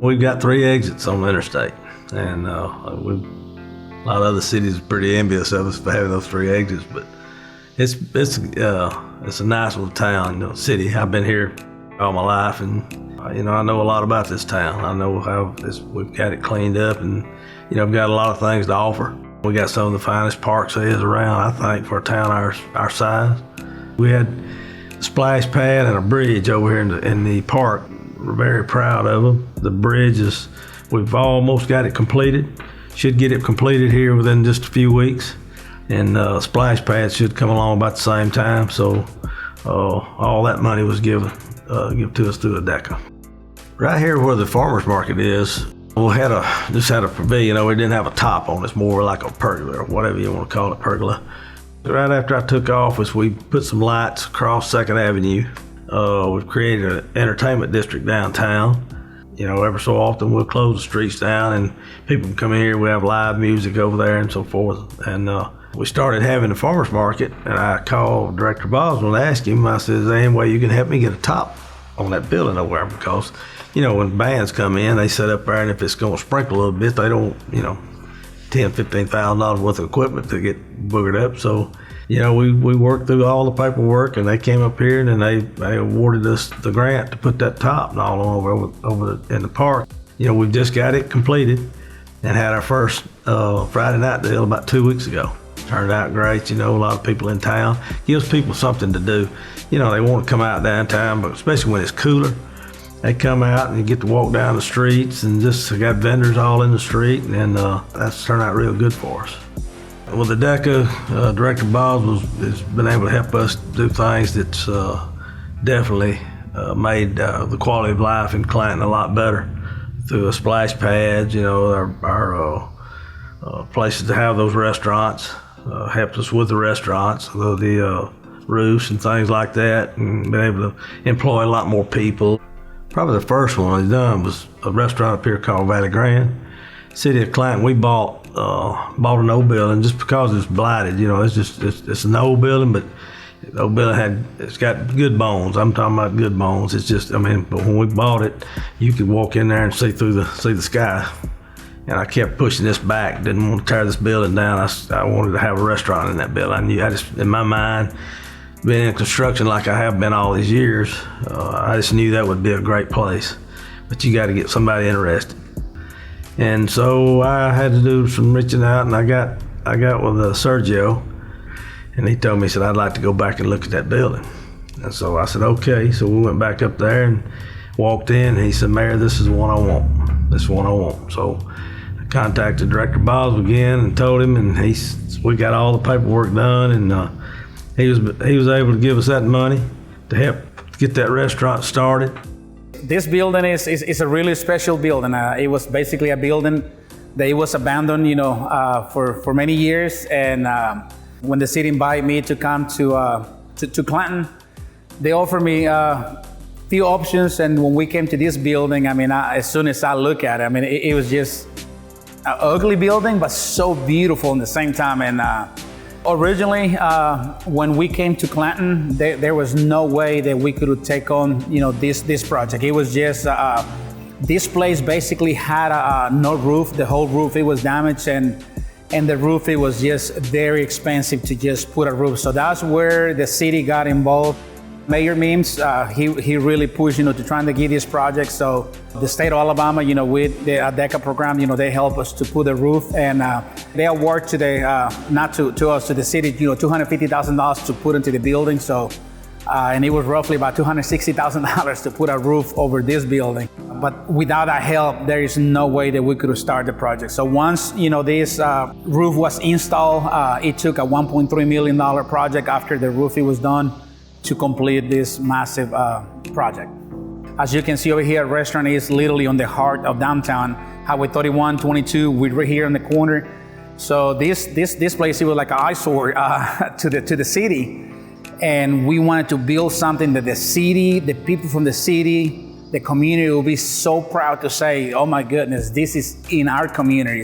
We've got 3 exits on the interstate, and a lot of other cities are pretty envious of us for having those 3 exits, but it's a nice little town, city. I've been here all my life, and I know a lot about this town. I know how we've got it cleaned up, and we've got a lot of things to offer. We got some of the finest parks there is around, I think, for a town our size. We had a splash pad and a bridge over here in the park. We're very proud of them. The bridge we've almost got it completed. Should get it completed here within just a few weeks. And splash pad should come along about the same time. So all that money was given to us through ADECA. Right here where the farmer's market is, we just had a pavilion. We didn't have a top on it. It's more like a pergola or whatever you want to call it, pergola. Right after I took office, we put some lights across 2nd Avenue. We've created an entertainment district downtown. Every so often we'll close the streets down and people can come in here. We have live music over there and so forth. And we started having the farmer's market, and I called Director Boswell and asked him, I said, is there any way you can help me get a top on that building over there? Because, when bands come in, they set up there, and if it's going to sprinkle a little bit, they don't, $10,000, $15,000 worth of equipment to get boogered up. So, we worked through all the paperwork, and they came up here and they awarded us the grant to put that top and all over in the park. We've just got it completed and had our first Friday night deal about 2 weeks ago. Turned out great. A lot of people in town. Gives people something to do. They want to come out downtown, but especially when it's cooler, they come out and you get to walk down the streets, and just got vendors all in the street, and that's turned out real good for us. With ADECA, Director Boswell has been able to help us do things that's definitely made the quality of life in Clanton a lot better through the splash pads, our places to have those restaurants, helped us with the restaurants, the roofs and things like that, and been able to employ a lot more people. Probably the first one we done was a restaurant up here called Valley Grand. City of Clanton, we bought an old building just because it's blighted. It's an old building, but the old building it's got good bones. I'm talking about good bones. It's just, but when we bought it, you could walk in there and see the sky. And I kept pushing this back. Didn't want to tear this building down. I wanted to have a restaurant in that building. In my mind, being in construction like I have been all these years, I just knew that would be a great place. But you got to get somebody interested. And so I had to do some reaching out, and I got with Sergio, and he told me, he said, I'd like to go back and look at that building. And so I said, okay. So we went back up there and walked in, and he said, Mayor, this is the one I want. This is the one I want. So I contacted Director Boswell again and told him, and we got all the paperwork done, and he was able to give us that money to help get that restaurant started. This building is a really special building. It was basically a building that it was abandoned, for many years. And when the city invited me to come to Clanton, they offered me a few options. And when we came to this building, as soon as I look at it, it was just an ugly building, but so beautiful at the same time. And originally, when we came to Clanton, there was no way that we could take on, this project. It was just this place basically had no roof. The whole roof, it was damaged, and the roof, it was just very expensive to just put a roof. So that's where the city got involved. Mayor Mims, he really pushed, to trying to get this project. So the state of Alabama, with the ADECA program, they help us to put a roof, and they award to the city, $250,000 to put into the building. So, and it was roughly about $260,000 to put a roof over this building. But without that help, there is no way that we could have started the project. So once, this roof was installed, it took a $1.3 million project after the roof was done to complete this massive project. As you can see over here, the restaurant is literally on the heart of downtown, Highway 31, 22. We're here in the corner. So this place, it was like an eyesore to the city. And we wanted to build something that the city, the people from the city, the community will be so proud to say, oh my goodness, this is in our community.